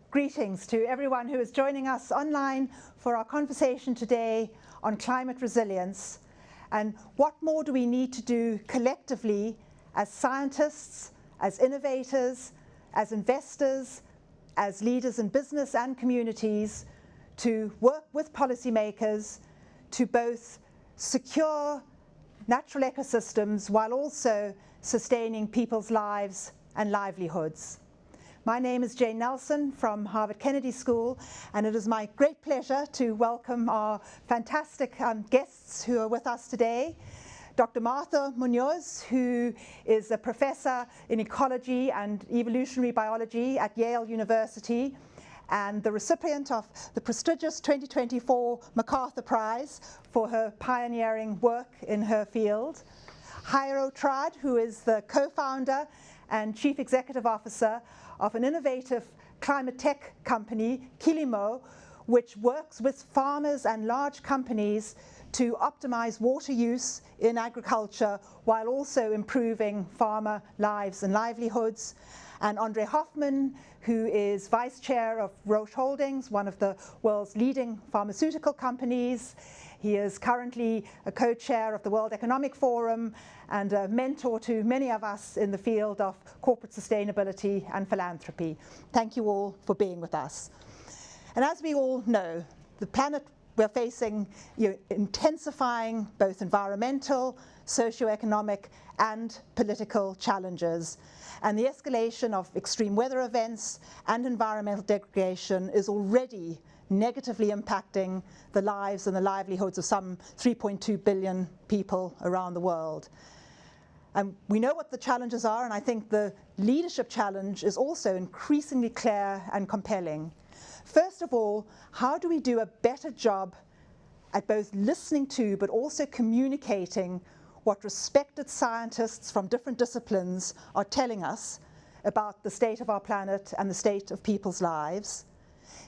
Greetings to everyone who is joining us online for our conversation today on climate resilience and what more do we need to do collectively as scientists, as innovators, as investors, as leaders in business and communities to work with policymakers to both secure natural ecosystems while also sustaining people's lives and livelihoods. My name is Jane Nelson from Harvard Kennedy School, and it is my great pleasure to welcome our fantastic guests who are with us today. Dr. Martha Munoz, who is a professor in ecology and evolutionary biology at Yale University, and the recipient of the prestigious 2024 MacArthur Prize for her pioneering work in her field. Jairo Trad, who is the co-founder and chief executive officer of an innovative climate tech company, Kilimo, which works with farmers and large companies to optimize water use in agriculture while also improving farmer lives and livelihoods. And Andre Hoffman, who is vice chair of Roche Holdings, one of the world's leading pharmaceutical companies. He is currently a co-chair of the World Economic Forum and a mentor to many of us in the field of corporate sustainability and philanthropy. Thank you all for being with us. And as we all know, the planet we're facing intensifying both environmental, socioeconomic, and political challenges. And the escalation of extreme weather events and environmental degradation is already negatively impacting the lives and the livelihoods of some 3.2 billion people around the world. And we know what the challenges are, and I think the leadership challenge is also increasingly clear and compelling. First of all, how do we do a better job at both listening to but also communicating what respected scientists from different disciplines are telling us about the state of our planet and the state of people's lives?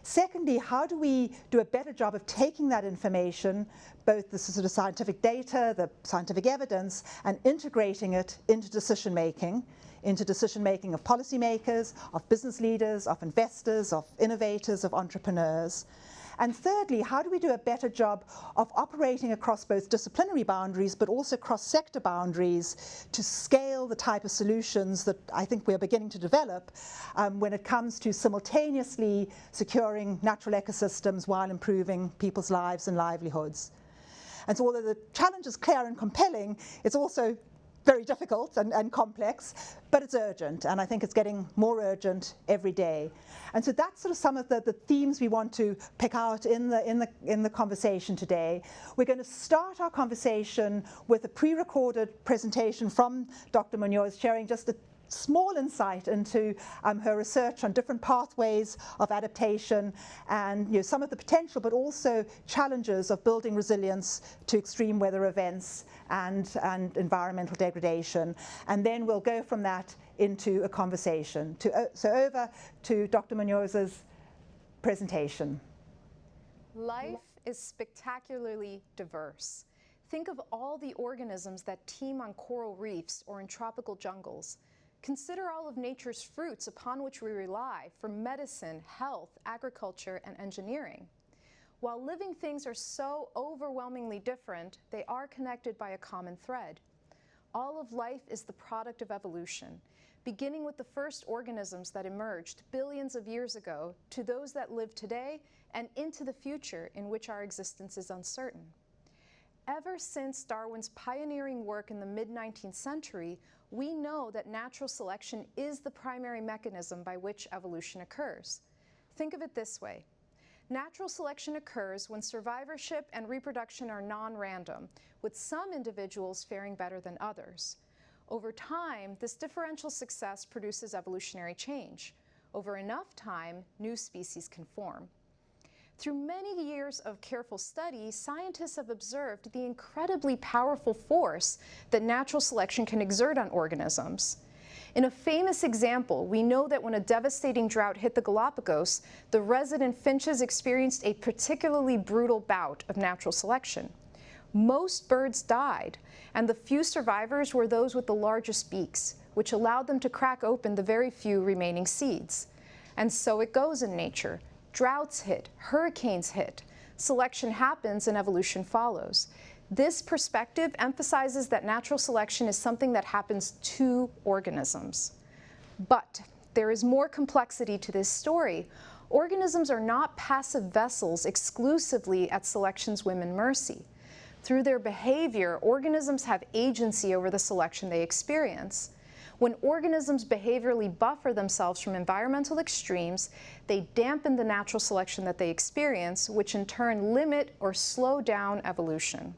Secondly, how do we do a better job of taking that information, both the sort of scientific data, the scientific evidence, and integrating it into decision-making of policymakers, of business leaders, of investors, of innovators, of entrepreneurs? And thirdly, how do we do a better job of operating across both disciplinary boundaries but also cross-sector boundaries to scale the type of solutions that I think we're beginning to develop when it comes to simultaneously securing natural ecosystems while improving people's lives and livelihoods? And so although the challenge is clear and compelling, it's also very difficult and complex, but it's urgent, and I think it's getting more urgent every day. And so that's sort of some of the themes we want to pick out in the conversation today. We're going to start our conversation with a pre-recorded presentation from Dr. Munoz, sharing just a small insight into her research on different pathways of adaptation and some of the potential but also challenges of building resilience to extreme weather events and environmental degradation. And then we'll go from that into a conversation. So over to Dr. Munoz's presentation. Life is spectacularly diverse. Think of all the organisms that teem on coral reefs or in tropical jungles. Consider all of nature's fruits upon which we rely for medicine, health, agriculture, and engineering. While living things are so overwhelmingly different, they are connected by a common thread. All of life is the product of evolution, beginning with the first organisms that emerged billions of years ago to those that live today and into the future in which our existence is uncertain. Ever since Darwin's pioneering work in the mid-19th century, we know that natural selection is the primary mechanism by which evolution occurs. Think of it this way. Natural selection occurs when survivorship and reproduction are non-random, with some individuals faring better than others. Over time, this differential success produces evolutionary change. Over enough time, new species can form. Through many years of careful study, scientists have observed the incredibly powerful force that natural selection can exert on organisms. In a famous example, we know that when a devastating drought hit the Galapagos, the resident finches experienced a particularly brutal bout of natural selection. Most birds died, and the few survivors were those with the largest beaks, which allowed them to crack open the very few remaining seeds. And so it goes in nature. Droughts hit, hurricanes hit, selection happens and evolution follows. This perspective emphasizes that natural selection is something that happens to organisms. But there is more complexity to this story. Organisms are not passive vessels exclusively at selection's whim and mercy. Through their behavior, organisms have agency over the selection they experience. When organisms behaviorally buffer themselves from environmental extremes, they dampen the natural selection that they experience, which in turn limit or slow down evolution.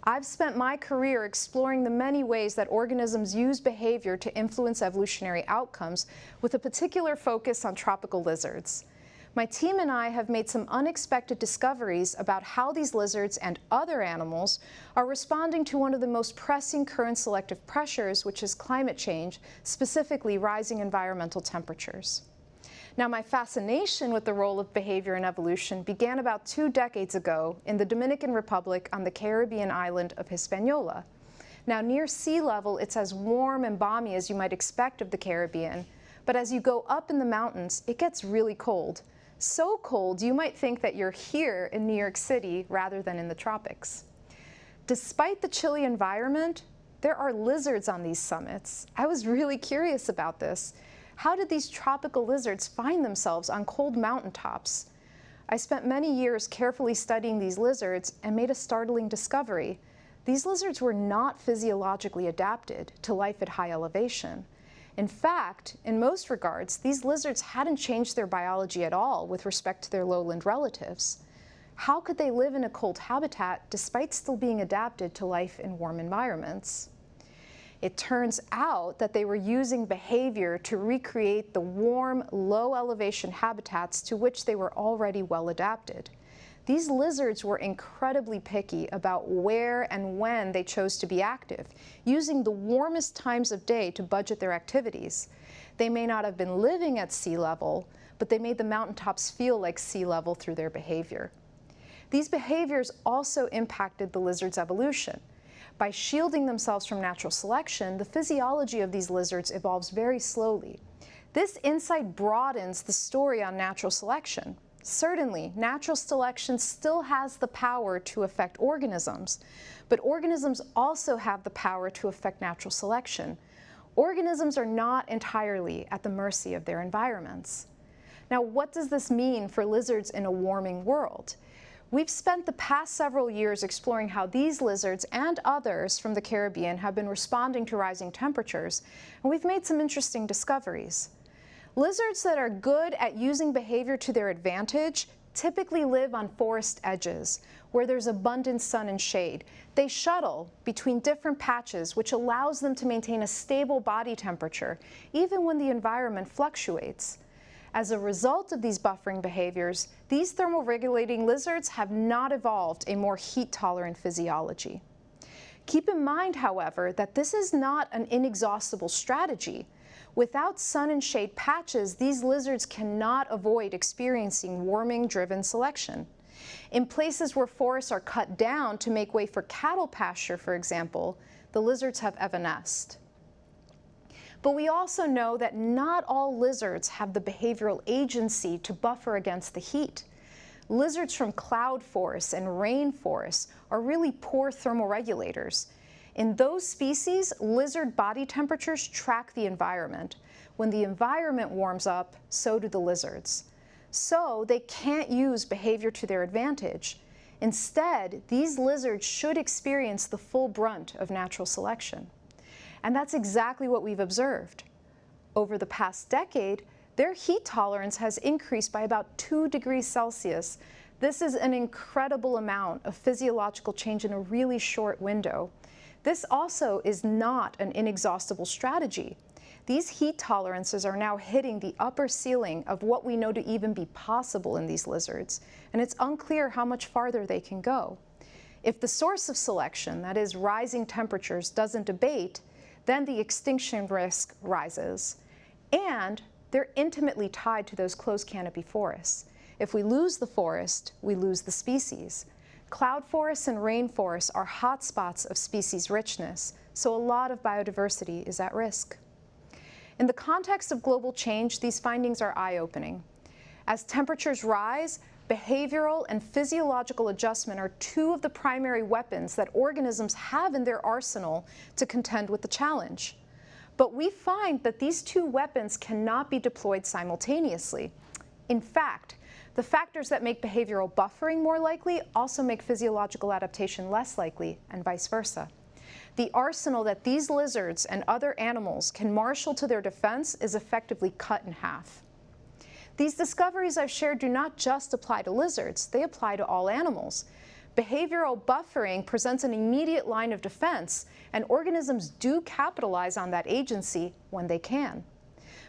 I've spent my career exploring the many ways that organisms use behavior to influence evolutionary outcomes, with a particular focus on tropical lizards. My team and I have made some unexpected discoveries about how these lizards and other animals are responding to one of the most pressing current selective pressures, which is climate change, specifically rising environmental temperatures. Now, my fascination with the role of behavior in evolution began about 2 decades ago in the Dominican Republic on the Caribbean island of Hispaniola. Now, near sea level, it's as warm and balmy as you might expect of the Caribbean, but as you go up in the mountains, it gets really cold. So cold, you might think that you're here in New York City rather than in the tropics. Despite the chilly environment, there are lizards on these summits. I was really curious about this. How did these tropical lizards find themselves on cold mountaintops? I spent many years carefully studying these lizards and made a startling discovery. These lizards were not physiologically adapted to life at high elevation. In fact, in most regards, these lizards hadn't changed their biology at all with respect to their lowland relatives. How could they live in a cold habitat despite still being adapted to life in warm environments? It turns out that they were using behavior to recreate the warm, low-elevation habitats to which they were already well adapted. These lizards were incredibly picky about where and when they chose to be active, using the warmest times of day to budget their activities. They may not have been living at sea level, but they made the mountaintops feel like sea level through their behavior. These behaviors also impacted the lizard's evolution. By shielding themselves from natural selection, the physiology of these lizards evolves very slowly. This insight broadens the story on natural selection. Certainly, natural selection still has the power to affect organisms, but organisms also have the power to affect natural selection. Organisms are not entirely at the mercy of their environments. Now, what does this mean for lizards in a warming world? We've spent the past several years exploring how these lizards and others from the Caribbean have been responding to rising temperatures, and we've made some interesting discoveries. Lizards that are good at using behavior to their advantage typically live on forest edges, where there's abundant sun and shade. They shuttle between different patches, which allows them to maintain a stable body temperature, even when the environment fluctuates. As a result of these buffering behaviors, these thermoregulating lizards have not evolved a more heat-tolerant physiology. Keep in mind, however, that this is not an inexhaustible strategy. Without sun and shade patches, these lizards cannot avoid experiencing warming-driven selection. In places where forests are cut down to make way for cattle pasture, for example, the lizards have evanesced. But we also know that not all lizards have the behavioral agency to buffer against the heat. Lizards from cloud forests and rainforests are really poor thermoregulators. In those species, lizard body temperatures track the environment. When the environment warms up, so do the lizards. So they can't use behavior to their advantage. Instead, these lizards should experience the full brunt of natural selection. And that's exactly what we've observed. Over the past decade, their heat tolerance has increased by about 2 degrees Celsius. This is an incredible amount of physiological change in a really short window. This also is not an inexhaustible strategy. These heat tolerances are now hitting the upper ceiling of what we know to even be possible in these lizards, and it's unclear how much farther they can go. If the source of selection, that is rising temperatures, doesn't abate, then the extinction risk rises. And they're intimately tied to those closed canopy forests. If we lose the forest, we lose the species. Cloud forests and rainforests are hotspots of species richness, so a lot of biodiversity is at risk. In the context of global change, these findings are eye-opening. As temperatures rise, behavioral and physiological adjustment are two of the primary weapons that organisms have in their arsenal to contend with the challenge. But we find that these two weapons cannot be deployed simultaneously. In fact, the factors that make behavioral buffering more likely also make physiological adaptation less likely, and vice versa. The arsenal that these lizards and other animals can marshal to their defense is effectively cut in half. These discoveries I've shared do not just apply to lizards, they apply to all animals. Behavioral buffering presents an immediate line of defense, and organisms do capitalize on that agency when they can.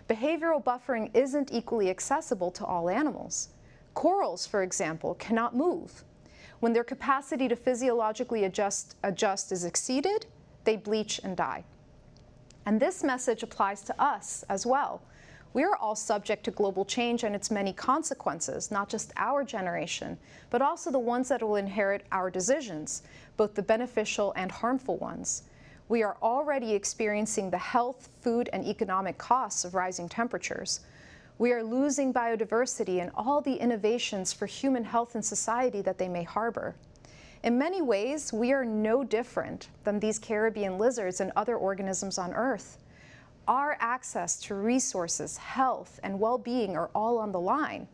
Behavioral buffering isn't equally accessible to all animals. Corals, for example, cannot move. When their capacity to physiologically adjust is exceeded, they bleach and die. And this message applies to us as well. We are all subject to global change and its many consequences, not just our generation, but also the ones that will inherit our decisions, both the beneficial and harmful ones. We are already experiencing the health, food, and economic costs of rising temperatures. We are losing biodiversity and all the innovations for human health and society that they may harbor. In many ways, we are no different than these Caribbean lizards and other organisms on Earth. Our access to resources, health, and well-being are all on the line.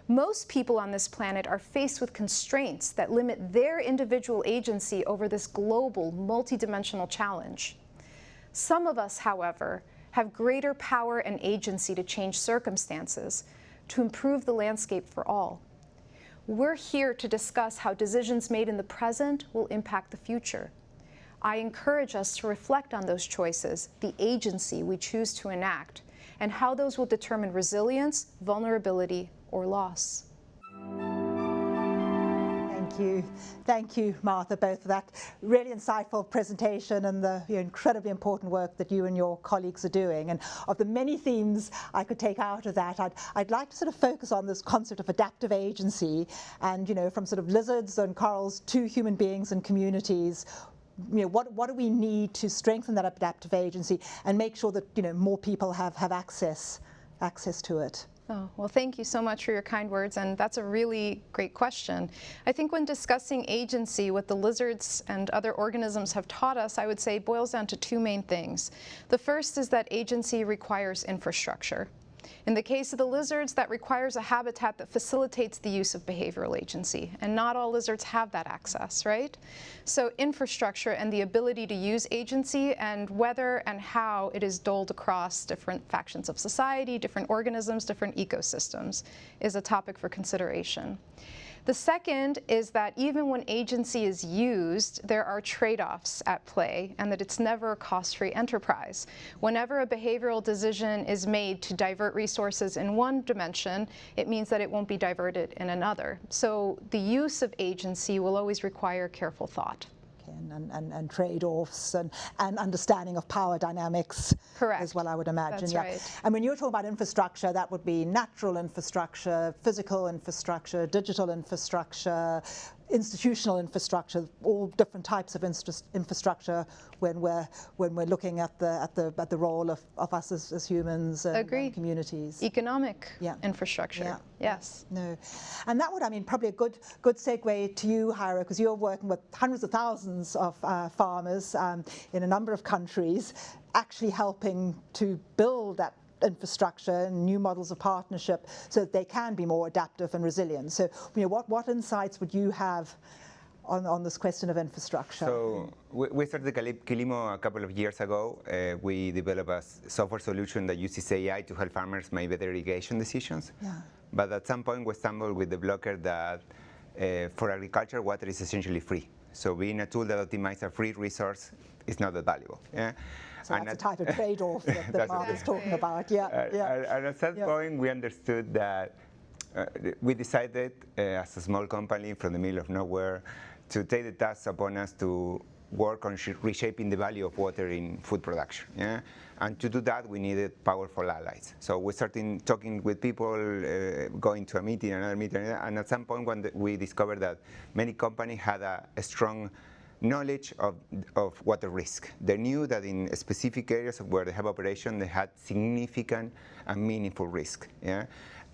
Most people on this planet are faced with constraints that limit their individual agency over this global, multidimensional challenge. Some of us, however, have greater power and agency to change circumstances, to improve the landscape for all. We're here to discuss how decisions made in the present will impact the future. I encourage us to reflect on those choices, the agency we choose to enact, and how those will determine resilience, vulnerability, or loss. Thank you, Martha, both for that really insightful presentation and the incredibly important work that you and your colleagues are doing. And of the many themes I could take out of that, I'd like to sort of focus on this concept of adaptive agency, and from sort of lizards and corals to human beings and communities. What do we need to strengthen that adaptive agency and make sure that more people have access to it? Oh, well, thank you so much for your kind words, and that's a really great question. I think when discussing agency, what the lizards and other organisms have taught us, I would say, boils down to two main things. The first is that agency requires infrastructure. In the case of the lizards, that requires a habitat that facilitates the use of behavioral agency, and not all lizards have that access, right? So infrastructure and the ability to use agency and whether and how it is doled across different factions of society, different organisms, different ecosystems is a topic for consideration. The second is that even when agency is used, there are trade-offs at play, and that it's never a cost-free enterprise. Whenever a behavioral decision is made to divert resources in one dimension, it means that it won't be diverted in another. So the use of agency will always require careful thought. And trade-offs and understanding of power dynamics. Correct. As well, I would imagine. That's right. And when you're talking about infrastructure, that would be natural infrastructure, physical infrastructure, digital infrastructure, institutional infrastructure, all different types of infrastructure when we're looking at the role of us as humans and communities. Economic infrastructure. Yeah. Yes. No, and that would, probably a good segue to you, Hira, because you're working with hundreds of thousands of farmers in a number of countries, actually helping to build that infrastructure and new models of partnership so that they can be more adaptive and resilient. So, what insights would you have on this question of infrastructure? So we started Quilimo a couple of years ago. We developed a software solution that uses AI to help farmers make better irrigation decisions. Yeah. But at some point we stumbled with the blocker that for agriculture, water is essentially free. So being a tool that optimizes a free resource is not that valuable. Yeah? So that's a type of trade-off that Mark is talking about. Yeah. And at that point, we understood that we decided, as a small company from the middle of nowhere, to take the task upon us to work on reshaping the value of water in food production. Yeah? And to do that, we needed powerful allies. So we started talking with people, going to a meeting, another meeting, and at some point when we discovered that many companies had a strong knowledge of water risk. They knew that in specific areas where they have operation, they had significant and meaningful risk. Yeah?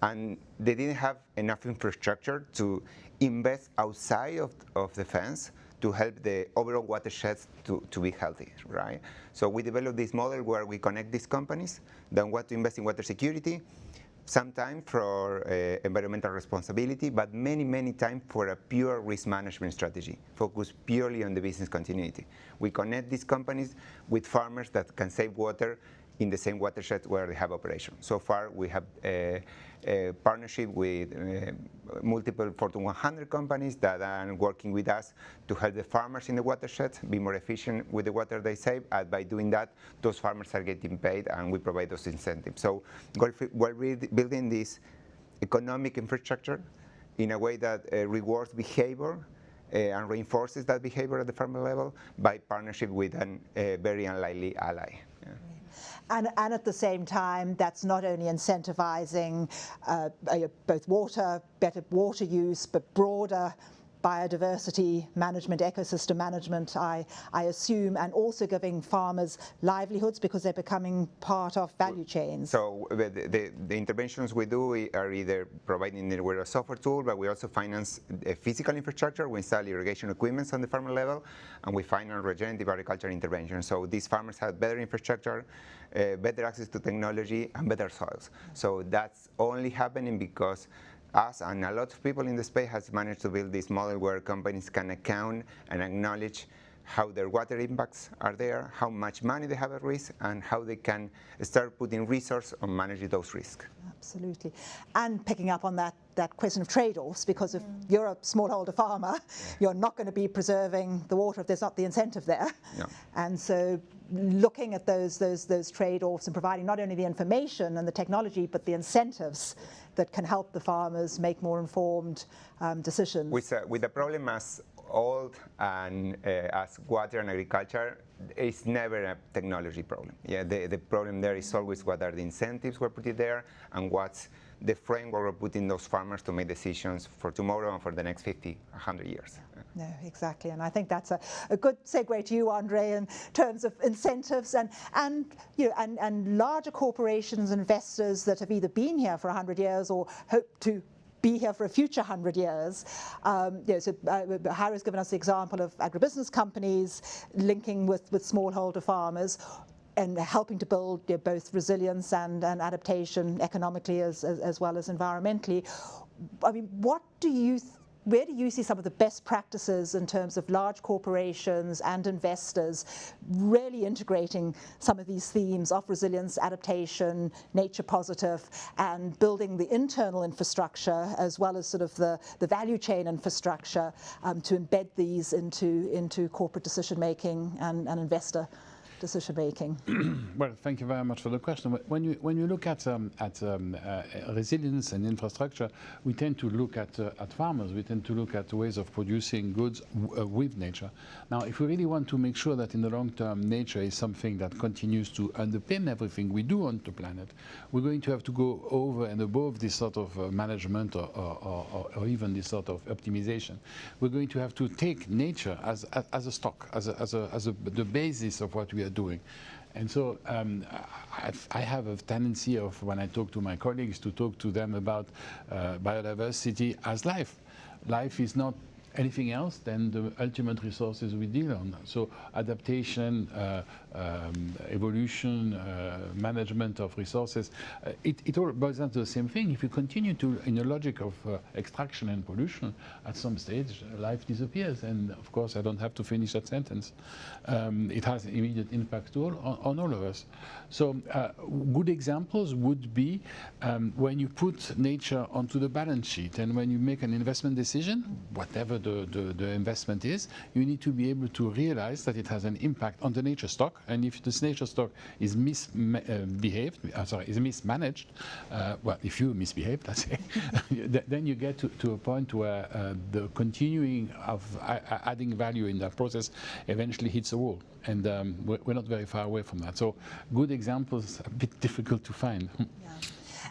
And they didn't have enough infrastructure to invest outside of the fence to help the overall watersheds to be healthy, right? So we developed this model where we connect these companies that want to invest in water security, sometimes for environmental responsibility, but many, many times for a pure risk management strategy, focused purely on the business continuity. We connect these companies with farmers that can save water in the same watershed where they have operation. So far, we have a partnership with multiple Fortune 100 companies that are working with us to help the farmers in the watershed be more efficient with the water they save. And by doing that, those farmers are getting paid, and we provide those incentives. So we're building this economic infrastructure in a way that rewards behavior and reinforces that behavior at the farmer level by partnership with a very unlikely ally. Yeah. And at the same time, that's not only incentivizing both better water use, but broader biodiversity management, ecosystem management, I assume, and also giving farmers livelihoods because they're becoming part of value chains. So the interventions we do are either providing a software tool, but we also finance physical infrastructure. We install irrigation equipment on the farmer level, and we finance regenerative agriculture interventions. So these farmers have better infrastructure, better access to technology, and better soils. So that's only happening because us and a lot of people in the space has managed to build this model where companies can account and acknowledge how their water impacts are there, how much money they have at risk, and how they can start putting resource on managing those risks. Absolutely. And picking up on that question of trade-offs, because if you're a smallholder farmer, you're not going to be preserving the water if there's not the incentive there. Yeah. And so looking at those trade-offs and providing not only the information and the technology, but the incentives that can help the farmers make more informed decisions. With the problem as old and as water and agriculture, it's never a technology problem. Yeah, the problem there is always what are the incentives we're putting there and what's the framework we're putting those farmers to make decisions for tomorrow and for the next 50, 100 years. No, exactly, and I think that's a good segue to you, Andre, in terms of incentives and larger corporations, investors that have either been here for 100 years or hope to be here for a future 100 years. Harry's given us the example of agribusiness companies linking with smallholder farmers and helping to build both resilience and adaptation economically as well as environmentally. I mean, where do you see some of the best practices in terms of large corporations and investors really integrating some of these themes of resilience, adaptation, nature positive, and building the internal infrastructure as well as sort of the value chain infrastructure to embed these into corporate decision making and investor decision making? Well, thank you very much for the question. When you look at resilience and infrastructure, we tend to look at farmers. We tend to look at ways of producing goods with nature. Now, if we really want to make sure that in the long term nature is something that continues to underpin everything we do on the planet, we're going to have to go over and above this sort of management or even this sort of optimization. We're going to have to take nature as a stock, as the basis of what we are doing. And so I have a tendency of, when I talk to my colleagues, to talk to them about biodiversity as life. Life is not anything else than the ultimate resources we deal on. So adaptation, evolution, management of resources, it all boils down to the same thing. If you continue to, in a logic of extraction and pollution, at some stage life disappears. And of course, I don't have to finish that sentence. It has immediate impact on all of us. So good examples would be when you put nature onto the balance sheet and when you make an investment decision, whatever the investment is, you need to be able to realize that it has an impact on the nature stock. And if this nature stock is mismanaged, well, if you misbehave, let's say, then you get to a point where the continuing of adding value in that process eventually hits a wall. And we're not very far away from that. So good examples are a bit difficult to find. Yeah.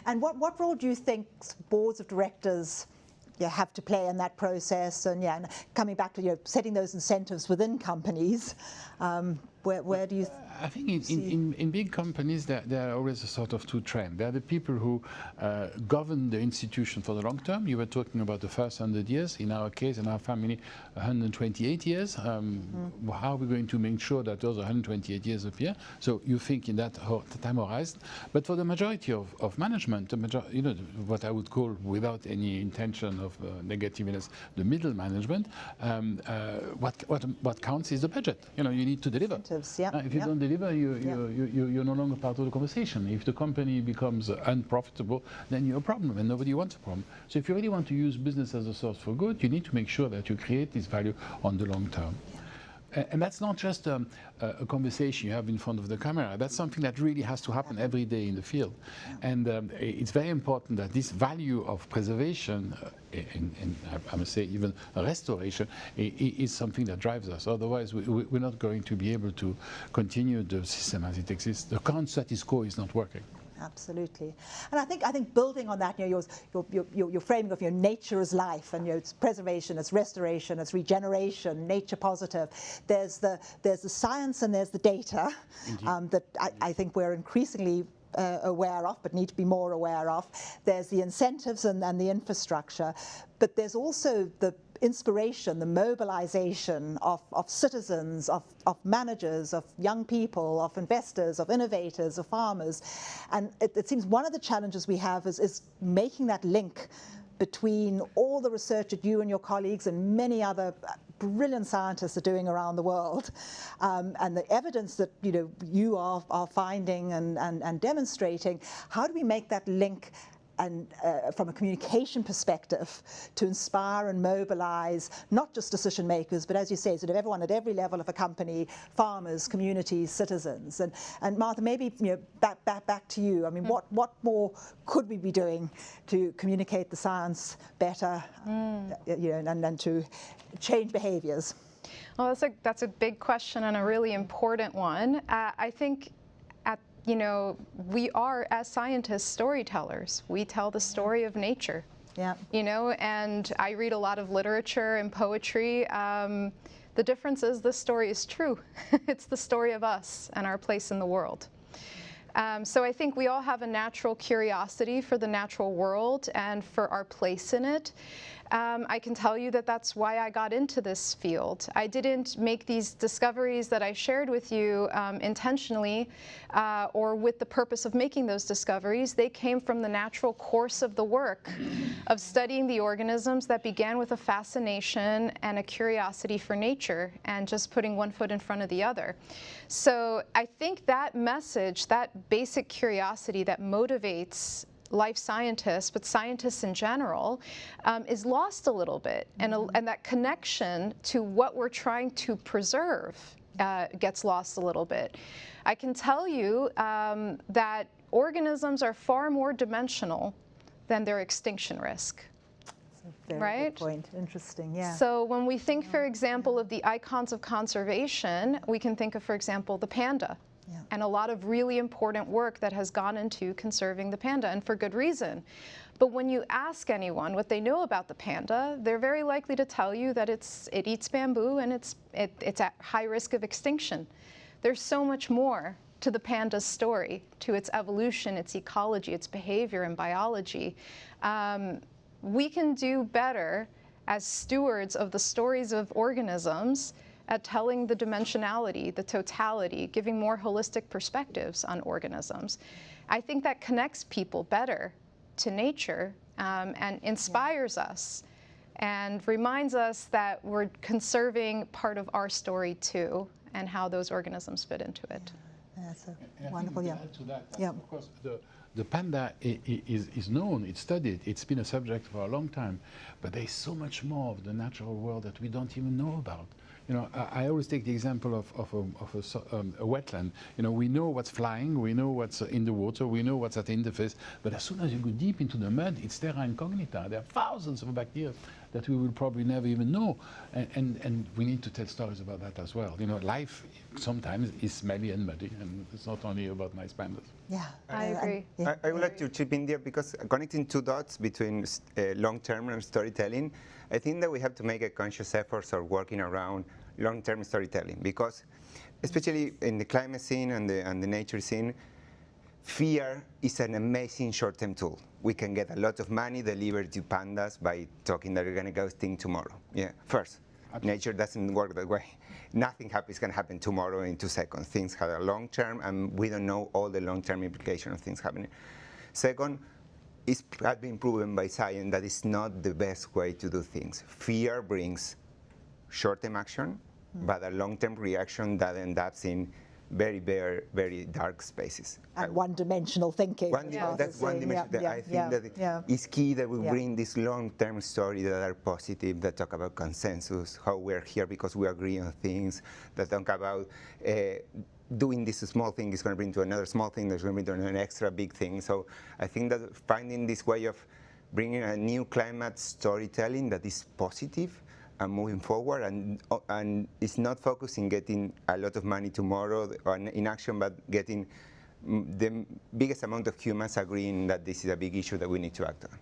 And what role do you think boards of directors have to play in that process, and and coming back to setting those incentives within companies. Where do you? I think in big companies there are always a sort of two trends. There are the people who govern the institution for the long term. You were talking about the first 100 years. In our case, in our family, 128 years. How are we going to make sure that those 128 years appear? So you think in that time horizon. But for the majority of management, what I would call, without any intention of negativeness, the middle management, what counts is the budget. You need to deliver. If you don't deliver, you're no longer part of the conversation. If the company becomes unprofitable, then you're a problem, and nobody wants a problem. So if you really want to use business as a source for good, you need to make sure that you create this value on the long term. And that's not just a conversation you have in front of the camera. That's something that really has to happen every day in the field. And it's very important that this value of preservation, and I must say even restoration, is something that drives us. Otherwise, we're not going to be able to continue the system as it exists. The current status quo is not working. Absolutely, and I think building on that, your framing of nature as life, and it's preservation, it's restoration, it's regeneration, nature positive. There's the science and there's the data that I think we're increasingly aware of, but need to be more aware of. There's the incentives and the infrastructure, but there's also the inspiration, the mobilization of citizens, of managers, of young people, of investors, of innovators, of farmers. And it seems one of the challenges we have is making that link between all the research that you and your colleagues and many other brilliant scientists are doing around the world, and the evidence that you are finding and demonstrating. How do we make that link, and from a communication perspective, to inspire and mobilize not just decision makers, but as you say, sort of everyone at every level of a company, farmers, communities, citizens. And Martha, maybe back to you. I mean, what more could we be doing to communicate the science better, and to change behaviors? Well, that's a big question and a really important one. I think we are, as scientists, storytellers. We tell the story of nature. Yeah. And I read a lot of literature and poetry. The difference is this story is true. It's the story of us and our place in the world. So I think we all have a natural curiosity for the natural world and for our place in it. I can tell you that that's why I got into this field. I didn't make these discoveries that I shared with you intentionally or with the purpose of making those discoveries. They came from the natural course of the work of studying the organisms that began with a fascination and a curiosity for nature and just putting one foot in front of the other. So I think that message, that basic curiosity that motivates life scientists, but scientists in general, is lost a little bit. And that connection to what we're trying to preserve gets lost a little bit. I can tell you that organisms are far more dimensional than their extinction risk. Very good point. Interesting, yeah. So when we think, for example, of the icons of conservation, we can think of, for example, the panda. Yeah. And a lot of really important work that has gone into conserving the panda, and for good reason. But when you ask anyone what they know about the panda, they're very likely to tell you that it eats bamboo and it's at high risk of extinction. There's so much more to the panda's story, to its evolution, its ecology, its behavior and biology. We can do better as stewards of the stories of organisms at telling the dimensionality, the totality, giving more holistic perspectives on organisms. I think that connects people better to nature and inspires us and reminds us that we're conserving part of our story too and how those organisms fit into it. That's a wonderful, yeah. To that, of course, the panda is known, it's studied, it's been a subject for a long time, but there's so much more of the natural world that we don't even know about. I always take the example of a wetland. We know what's flying, we know what's in the water, we know what's at the interface, but as soon as you go deep into the mud, it's terra incognita. There are thousands of bacteria that we will probably never even know, and we need to tell stories about that as well. Life sometimes is smelly and muddy, and it's not only about nice pandas. Yeah, I agree. I would like to chip in there because connecting two dots between long-term and storytelling, I think that we have to make a conscious effort of working around long-term storytelling because, especially in the climate scene and the nature scene, fear is an amazing short-term tool. We can get a lot of money delivered to pandas by talking that we're going to go extinct tomorrow. Yeah, first, nature doesn't work that way. Nothing is going to happen tomorrow in 2 seconds. Things have a long term, and we don't know all the long-term implications of things happening. Second, it has been proven by science that it's not the best way to do things. Fear brings short-term action, but a long-term reaction that ends up in very, very, very dark spaces. And one-dimensional thinking. That's one dimension. I think that it's key that we bring this long-term story that are positive, that talk about consensus, how we're here because we agree on things, that talk about doing this small thing is going to bring to another small thing that's going to bring to an extra big thing. So I think that finding this way of bringing a new climate storytelling that is positive and moving forward, and it's not focusing getting a lot of money tomorrow or in action, but getting the biggest amount of humans agreeing that this is a big issue that we need to act on.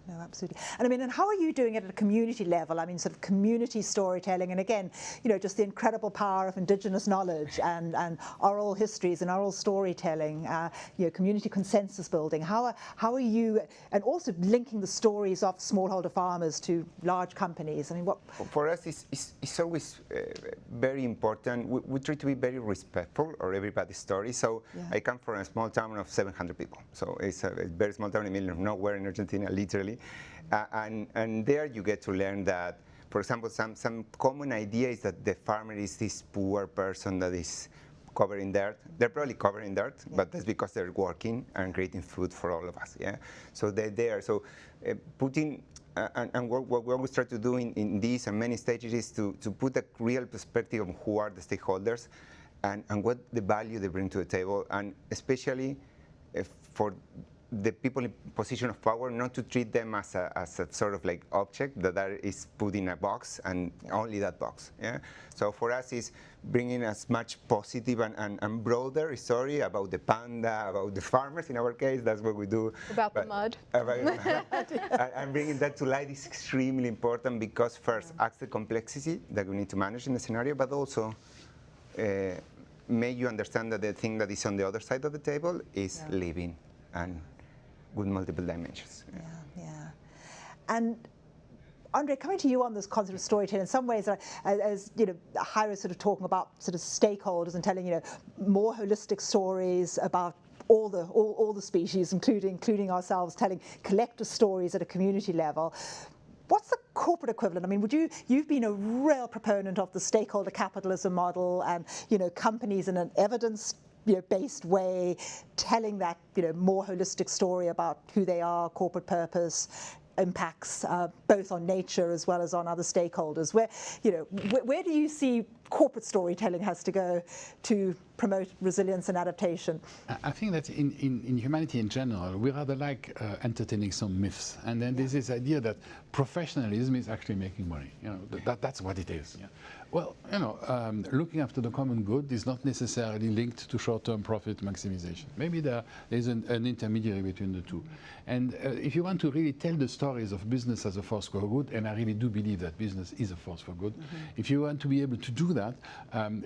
No, absolutely. And I mean, and how are you doing it at a community level? I mean, sort of community storytelling, and again, you know, just the incredible power of indigenous knowledge and oral histories and oral storytelling, you know, community consensus building. How are you, and also linking the stories of smallholder farmers to large companies? I mean, what? For us, it's always very important. We try to be very respectful of everybody's story. So I come from a small town of 700 people. So it's a very small town in the middle of nowhere in Argentina, literally. And there you get to learn that, for example, some common idea is that the farmer is this poor person that is covered in dirt. They're probably covered in dirt, but that's because they're working and creating food for all of us. Yeah, so they're there. So putting and what we always try to do in these and many stages is to put a real perspective of who are the stakeholders and what the value they bring to the table, and especially for the people in position of power, not to treat them as a sort of like object that is put in a box and only that box. Yeah. So for us, is bringing as much positive and broader story about the panda, about the farmers. In our case, that's what we do. About the mud. And bringing that to light is extremely important because first, acts the complexity that we need to manage in the scenario, but also make you understand that the thing that is on the other side of the table is living and with multiple dimensions. Yeah. And Andre, coming to you on this concept of storytelling, in some ways, as you know, Jairo was sort of talking about sort of stakeholders and telling, you know, more holistic stories about all the species, including ourselves, telling collective stories at a community level. What's the corporate equivalent? I mean, you've been a real proponent of the stakeholder capitalism model, and you know, companies in an evidence-based way, telling that more holistic story about who they are, corporate purpose, impacts both on nature as well as on other stakeholders. Where do you see corporate storytelling has to go to promote resilience and adaptation? I think that in humanity in general, we rather like entertaining some myths, and then there's this idea that professionalism is actually making money. That's what it is. Yeah. Well, looking after the common good is not necessarily linked to short-term profit maximization. Maybe there's an intermediary between the two. And if you want to really tell the stories of business as a force for good, and I really do believe that business is a force for good, if you want to be able to do that,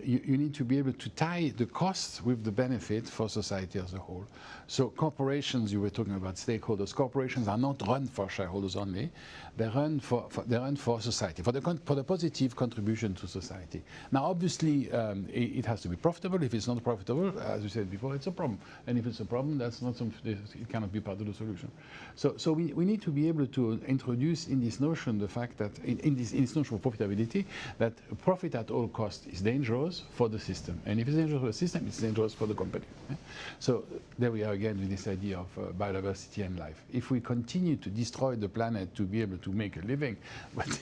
you need to be able to tie the costs with the benefit for society as a whole. So corporations, you were talking about stakeholders, corporations are not run for shareholders only, they run for society, for the positive contribution to society. Now obviously it has to be profitable. If it's not profitable, as we said before, it's a problem. And if it's a problem, that's not something, it cannot be part of the solution. So we need to be able to introduce in this notion the fact that in this notion of profitability, that profit at all costs is dangerous for the system. And if it's dangerous for the system, it's dangerous for the company. Yeah? So there we are again with this idea of biodiversity and life. If we continue to destroy the planet to be able to make a living, but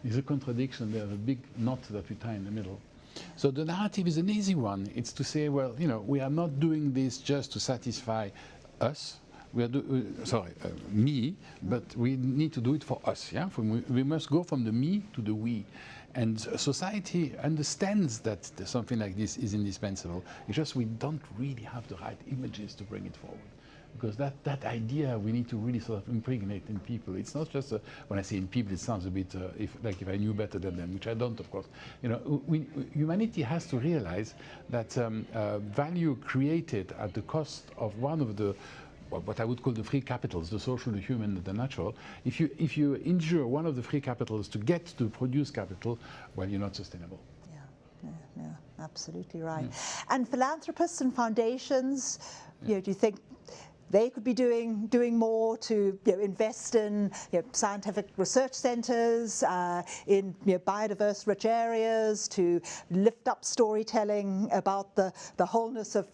there's a contradiction, there's a big knot that we tie in the middle. So the narrative is an easy one. It's to say, well, we are not doing this just to satisfy us, me, but we need to do it for us. Yeah, we must go from the me to the we. And society understands that something like this is indispensable. It's just we don't really have the right images to bring it forward. Because that idea we need to really sort of impregnate in people. It's not just when I say in people, it sounds a bit like if I knew better than them, which I don't, of course. You know, humanity has to realize that value created at the cost of one of the what I would call the free capitals, the social, the human, and the natural. If you injure one of the free capitals to get to produce capital, well, you're not sustainable. Yeah, absolutely right. And philanthropists and foundations, you know, do you think they could be doing more to invest in scientific research centres, in biodiverse rich areas, to lift up storytelling about the wholeness of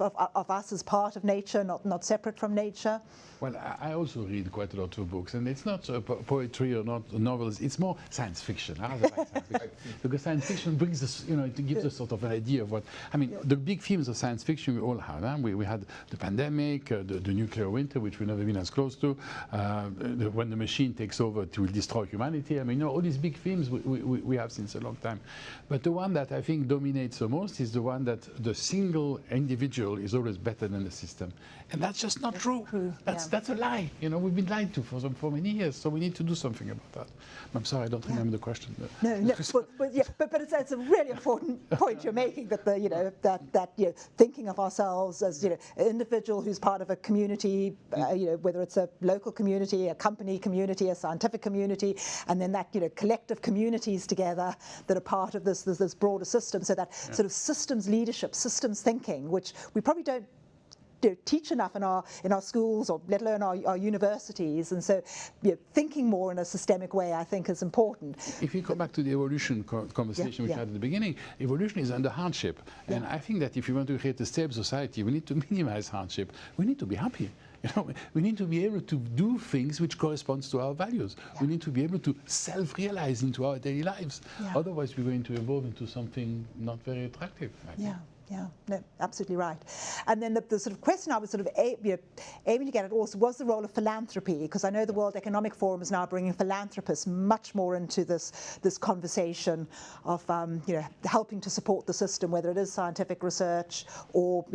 us as part of nature, not separate from nature? Well, I also read quite a lot of books, and it's not poetry or not novels. It's more science fiction. I like science fiction because science fiction brings us, it gives us sort of an idea of what. I mean, the big themes of science fiction we all had. Huh? We had the pandemic, the nuclear winter, which we've never been as close to. When the machine takes over, it will destroy humanity. I mean, all these big themes we have since a long time. But the one that I think dominates the most is the one that the single individual is always better than the system, and that's just not true. That's a lie. We've been lied to for many years, so we need to do something about that. I'm sorry, I don't remember the question. No, but it's a really important point you're making, that thinking of ourselves as an individual who's part of a community, whether it's a local community, a company community, a scientific community, and then that collective communities together that are part of this broader system. So that sort of systems leadership, systems thinking, which we probably don't teach enough in our schools, or let alone our universities, and so thinking more in a systemic way, I think, is important. If you come back to the evolution conversation we had at the beginning, evolution is under hardship, and I think that if you want to create a stable society, we need to minimize hardship. We need to be happy. We need to be able to do things which corresponds to our values. We need to be able to self-realize into our daily lives. Otherwise, we're going to evolve into something not very attractive, I think. Yeah, no, absolutely right. And then the sort of question I was sort of aiming to get at also was the role of philanthropy, because I know the World Economic Forum is now bringing philanthropists much more into this conversation of helping to support the system, whether it is scientific research or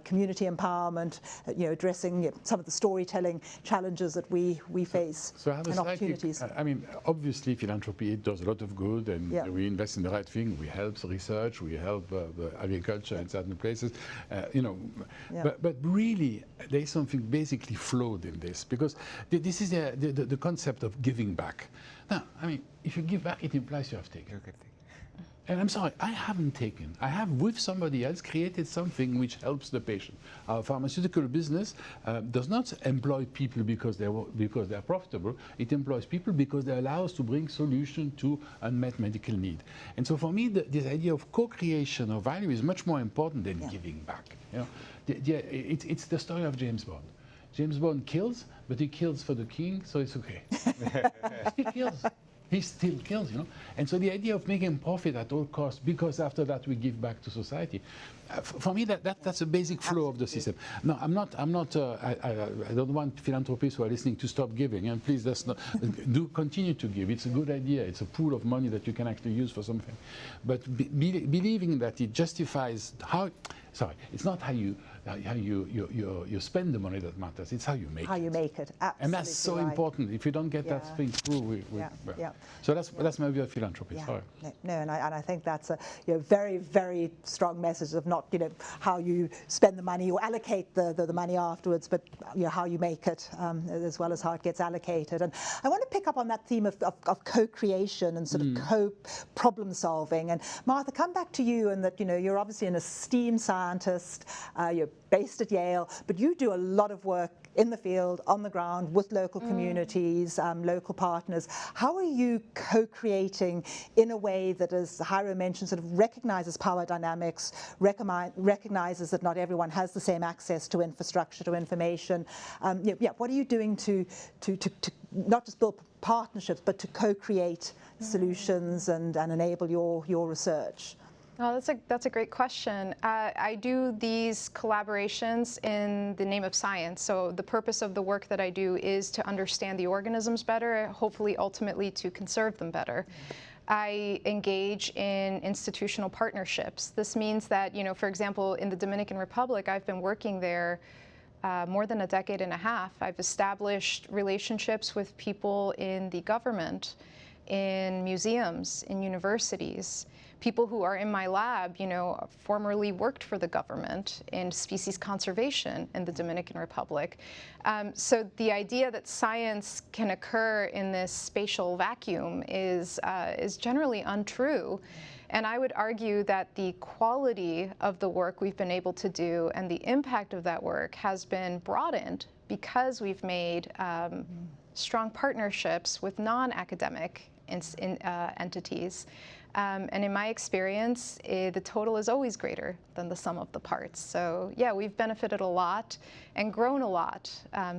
community empowerment, addressing some of the storytelling challenges that we face and opportunities. I mean, obviously philanthropy does a lot of good, and we invest in the right thing. We help the research, we help the agriculture in certain places, but really there is something basically flawed in this, because this is the concept of giving back. Now, I mean, if you give back, it implies you have taken. And I'm sorry, I haven't taken. I have, with somebody else, created something which helps the patient. Our pharmaceutical business does not employ people because they're profitable. It employs people because they allow us to bring solutions to unmet medical need. And so for me, this idea of co-creation of value is much more important than giving back. It's the story of James Bond. James Bond kills, but he kills for the king, so it's okay. He kills. He still kills, And so the idea of making profit at all costs, because after that we give back to society, for me that's a basic flaw of the system. No, I don't want philanthropists who are listening to stop giving, and please do continue to give. It's a good idea. It's a pool of money that you can actually use for something. But believing that it justifies it's not how you spend the money that matters. It's how you make it. How you make it, absolutely. And that's so important. If you don't get that thing through, So that's my view of philanthropy. Sorry. No, and I think that's a very, very strong message of not how you spend the money or allocate the money afterwards, but how you make it, as well as how it gets allocated. And I want to pick up on that theme of co-creation and sort of co-problem solving. And Martha, come back to you, and that you're obviously an esteemed scientist. You're based at Yale, but you do a lot of work in the field, on the ground, with local communities, local partners. How are you co-creating in a way that, as Jairo mentioned, sort of recognizes power dynamics, recognizes that not everyone has the same access to infrastructure, to information? What are you doing to not just build partnerships, but to co-create solutions and enable your research? Oh, that's a great question. I do these collaborations in the name of science. So the purpose of the work that I do is to understand the organisms better, hopefully ultimately to conserve them better. I engage in institutional partnerships. This means that, you know, for example, in the Dominican Republic, I've been working there more than a decade and a half. I've established relationships with people in the government, in museums, in universities. People who are in my lab, you know, formerly worked for the government in species conservation in the Dominican Republic. So the idea that science can occur in this spatial vacuum is generally untrue. And I would argue that the quality of the work we've been able to do and the impact of that work has been broadened because we've made strong partnerships with non-academic entities. And in my experience, the total is always greater than the sum of the parts. So yeah, we've benefited a lot and grown a lot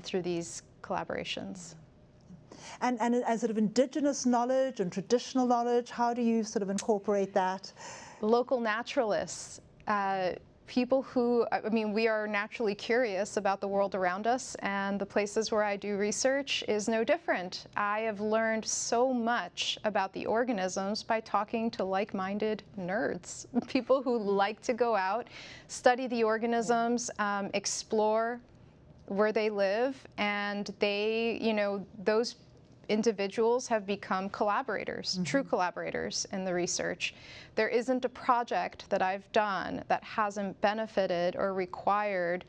through these collaborations. And as sort of indigenous knowledge and traditional knowledge, how do you sort of incorporate that? Local naturalists, people who, I mean, we are naturally curious about the world around us, and the places where I do research is no different. I have learned so much about the organisms by talking to like-minded nerds, people who like to go out, study the organisms, explore where they live, and they, you know, those individuals have become collaborators, true collaborators in the research. There isn't a project that I've done that hasn't benefited or required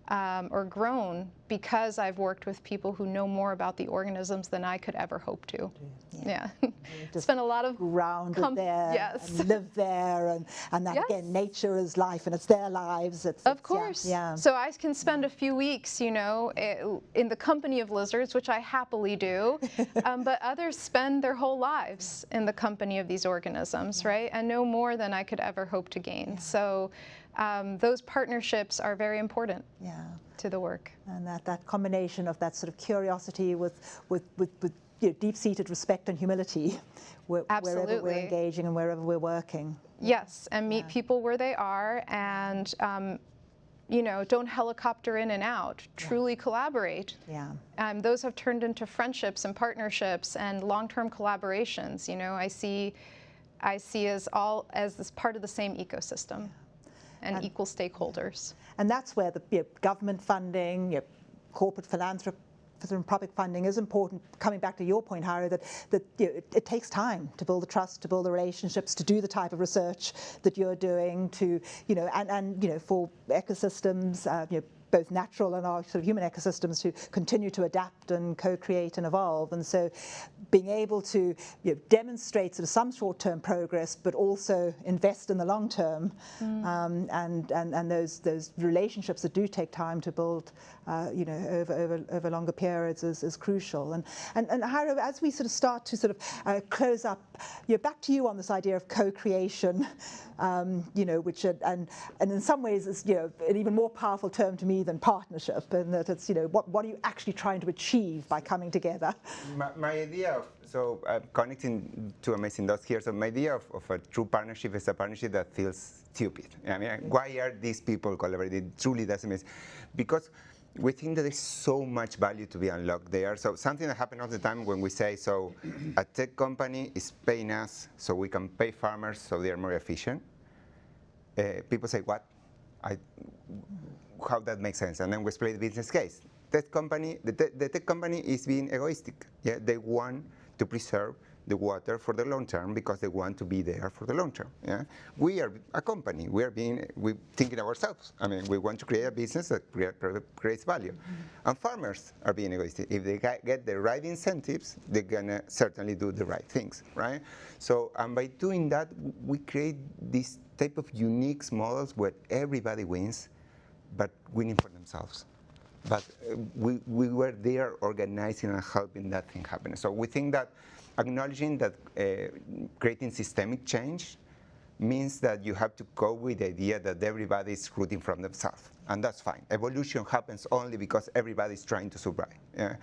or grown because I've worked with people who know more about the organisms than I could ever hope to. Yeah. Spent a lot of grounded there, yes, and live there, and that yes, again, nature is life, and it's their lives. Of course. Yeah. So I can spend a few weeks, you know, in the company of lizards, which I happily do, but others spend their whole lives in the company of these organisms, right? And know more than I could ever hope to gain. So those partnerships are very important to the work. And that combination of that sort of curiosity with you know, deep-seated respect and humility wherever we're engaging and wherever we're working. Yes, and meet people where they are, and you know, don't helicopter in and out. Truly collaborate. Yeah. Those have turned into friendships and partnerships and long-term collaborations. You know, I see as this part of the same ecosystem. And equal stakeholders. And that's where the government funding, corporate philanthropic funding is important. Coming back to your point, Harry, that you know, it takes time to build the trust, to build the relationships, to do the type of research that you're doing, to, you know, and you know, for ecosystems, you know, both natural and our sort of human ecosystems to continue to adapt and co-create and evolve. And so being able to, you know, demonstrate sort of some short-term progress, but also invest in the long term, and those relationships that do take time to build, you know, over longer periods is crucial. And Haro, as we sort of start to sort of close up, you know, back to you on this idea of co-creation, you know, which and in some ways is, you know, an even more powerful term to me than partnership, and that it's, you know, what are you actually trying to achieve by coming together? My idea of, so connecting two amazing dots here, so my idea of a true partnership is a partnership that feels stupid. I mean, why are these people collaborating? It truly doesn't make sense. Because we think that there's so much value to be unlocked there. So something that happens all the time when we say, so a tech company is paying us so we can pay farmers so they are more efficient. People say, what? How that makes sense? And then we explain the business case. The tech company is being egoistic. Yeah, they want to preserve the water for the long term because they want to be there for the long term. Yeah, we are a company. We're thinking ourselves. I mean, we want to create a business that creates value. And farmers are being egoistic. If they get the right incentives, they're gonna certainly do the right things, right? So, and by doing that, we create this type of unique models where everybody wins, but winning for themselves. But we were there organizing and helping that thing happen. So we think that acknowledging that creating systemic change means that you have to go with the idea that everybody is rooting from themselves. And that's fine. Evolution happens only because everybody is trying to survive. Yeah?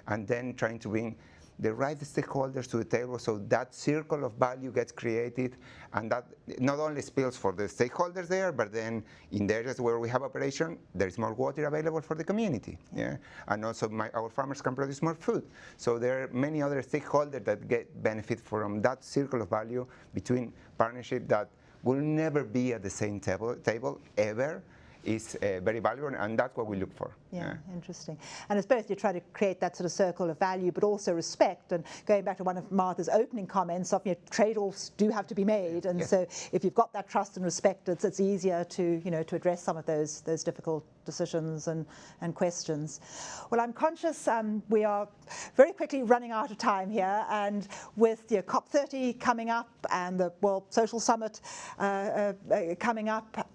And then trying to bring the right stakeholders to the table so that circle of value gets created, and that not only spills for the stakeholders there, but then in the areas where we have operation, there is more water available for the community. Yeah? And also our farmers can produce more food. So there are many other stakeholders that get benefit from that circle of value between partnership that will never be at the same table ever. Is very valuable, and that's what we look for. Yeah, interesting. And it's both you try to create that sort of circle of value, but also respect. And going back to one of Martha's opening comments, of trade-offs do have to be made, and so if you've got that trust and respect, it's easier to to address some of those difficult decisions and questions. Well, I'm conscious we are very quickly running out of time here, and with COP30 coming up and the World Social Summit coming up,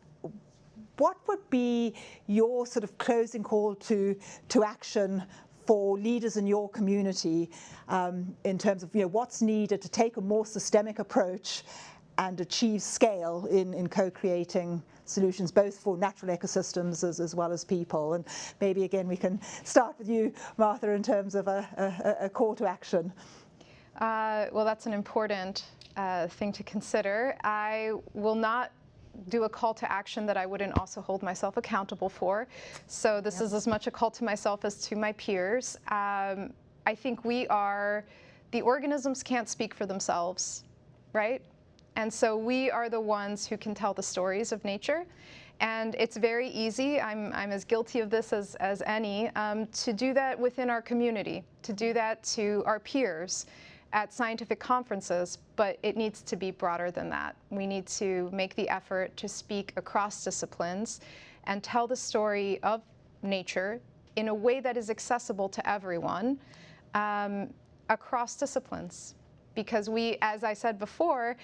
what would be your sort of closing call to action for leaders in your community in terms of what's needed to take a more systemic approach and achieve scale in co-creating solutions both for natural ecosystems as well as people? And maybe again we can start with you, Martha, in terms of a call to action. Well, that's an important thing to consider. I will not do a call to action that I wouldn't also hold myself accountable for. So this is as much a call to myself as to my peers. I think the organisms can't speak for themselves, right? And so we are the ones who can tell the stories of nature. And it's very easy, I'm as guilty of this as any, to do that within our community, to do that to our peers at scientific conferences, but it needs to be broader than that. We need to make the effort to speak across disciplines and tell the story of nature in a way that is accessible to everyone across disciplines. Because as I said before,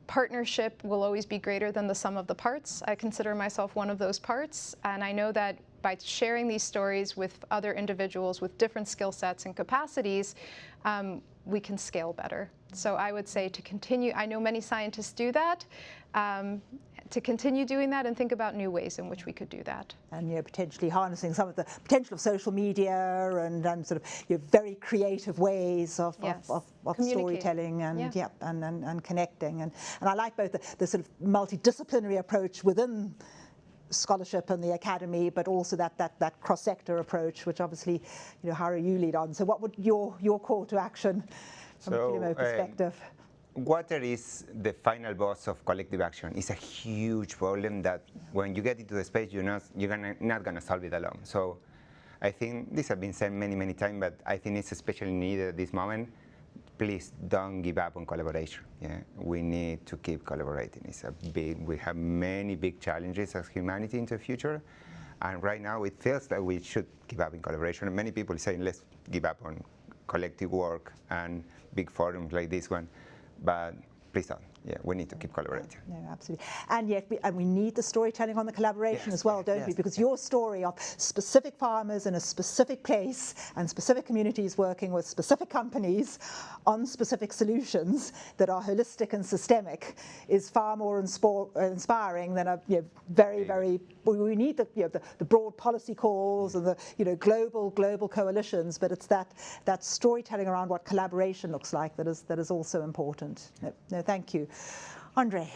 partnership will always be greater than the sum of the parts. I consider myself one of those parts, and I know that by sharing these stories with other individuals with different skill sets and capacities, we can scale better. So I would say to continue, I know many scientists do that, to continue doing that and think about new ways in which we could do that. And potentially harnessing some of the potential of social media and sort of very creative ways of storytelling and and connecting. And I like both the sort of multidisciplinary approach within scholarship and the academy, but also that cross-sector approach, which obviously Hari, you lead on. So what would your call to action from a PMO perspective? Water is the final boss of collective action. It's a huge problem that when you get into the space, you're not gonna solve it alone. So I think this has been said many times, but I think it's especially needed at this moment. Please don't give up on collaboration. Yeah, we need to keep collaborating. We have many big challenges as humanity into the future, and right now it feels like we should give up in collaboration. And many people are saying let's give up on collective work and big forums like this one, but please don't. Yeah, we need to keep collaborating. No, absolutely. And yet, we need the storytelling on the collaboration as well, don't we? Because your story of specific farmers in a specific place and specific communities working with specific companies on specific solutions that are holistic and systemic is far more inspiring than a very. We need the broad policy calls and the global coalitions, but it's that storytelling around what collaboration looks like that is also important. No, thank you. Andre,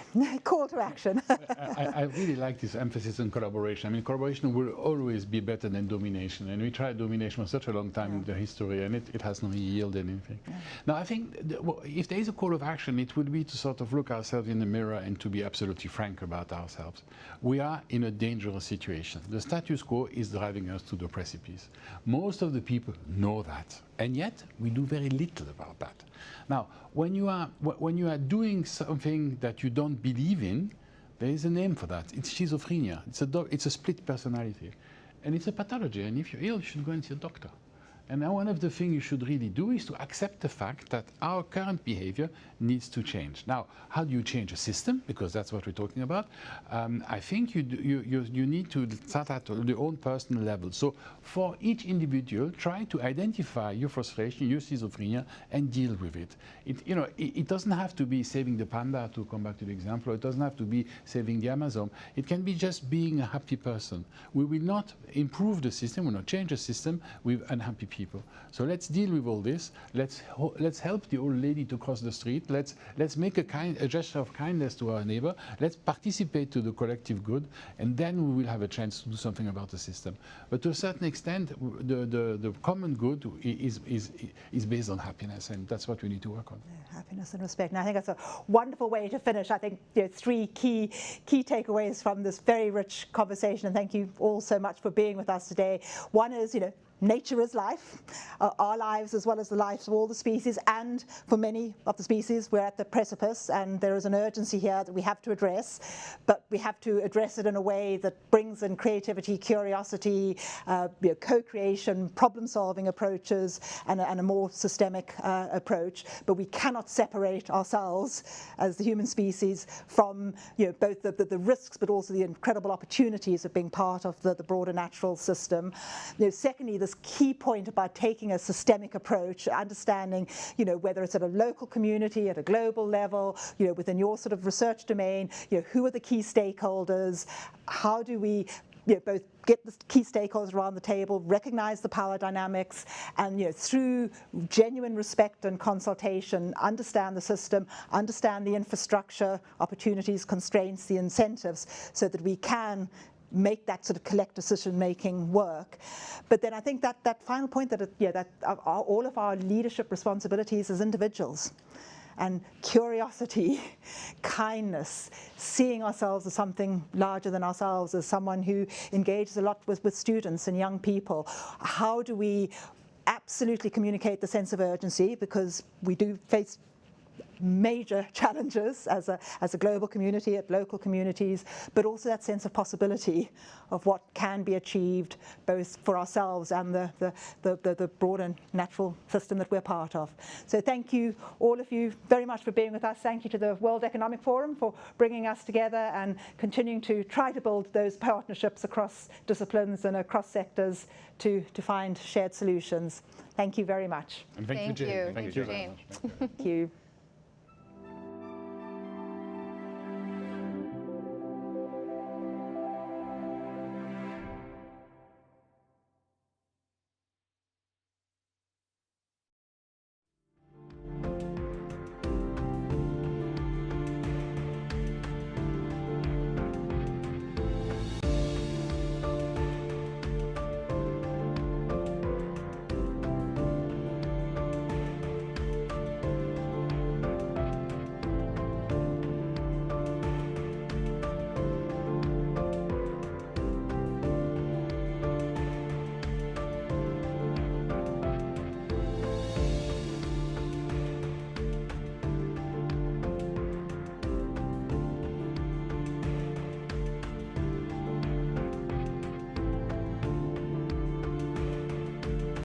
call to action. I really like this emphasis on collaboration. I mean, collaboration will always be better than domination, and we tried domination for such a long time in the history, and it has not yielded anything. Now, I think if there is a call of action, it would be to sort of look ourselves in the mirror and to be absolutely frank about ourselves. We are in a dangerous situation. The status quo is driving us to the precipice. Most of the people know that, and yet we do very little about that. Now, when you are doing something that you don't believe in, there is a name for that. It's schizophrenia. It's a split personality, and it's a pathology. And if you're ill, you should go and see a doctor. And now one of the things you should really do is to accept the fact that our current behavior needs to change. Now, how do you change a system? Because that's what we're talking about. I think you need to start at the own personal level. So for each individual, try to identify your frustration, your schizophrenia, and deal with it. It doesn't have to be saving the panda, to come back to the example. It doesn't have to be saving the Amazon. It can be just being a happy person. We will not improve the system, we will not change the system with unhappy people. people. So let's deal with all this. Let's help the old lady to cross the street. Let's make a gesture of kindness to our neighbor. Let's participate to the collective good, and then we will have a chance to do something about the system. But to a certain extent, the common good is based on happiness, and that's what we need to work on. Yeah, happiness and respect. And I think that's a wonderful way to finish. I think three key takeaways from this very rich conversation, and thank you all so much for being with us today. One is, nature is life, our lives as well as the lives of all the species, and for many of the species we're at the precipice, and there is an urgency here that we have to address, but we have to address it in a way that brings in creativity, curiosity, co-creation, problem-solving approaches, and a more systemic approach. But we cannot separate ourselves as the human species from both the risks but also the incredible opportunities of being part of the broader natural system. Secondly, this key point about taking a systemic approach, understanding, whether it's at a local community, at a global level, within your sort of research domain, who are the key stakeholders? How do we both get the key stakeholders around the table, recognize the power dynamics, and through genuine respect and consultation, understand the system, understand the infrastructure, opportunities, constraints, the incentives, so that we can make that sort of collective decision-making work. But then I think that final point that all of our leadership responsibilities as individuals, and curiosity, kindness, seeing ourselves as something larger than ourselves, as someone who engages a lot with students and young people. How do we absolutely communicate the sense of urgency, because we do face major challenges as a global community, at local communities, but also that sense of possibility of what can be achieved both for ourselves and the broader natural system that we're part of. So thank you, all of you, very much for being with us. Thank you to the World Economic Forum for bringing us together and continuing to try to build those partnerships across disciplines and across sectors to find shared solutions. Thank you very much. And thank you, Jane. Thank you, Jane. Thank you.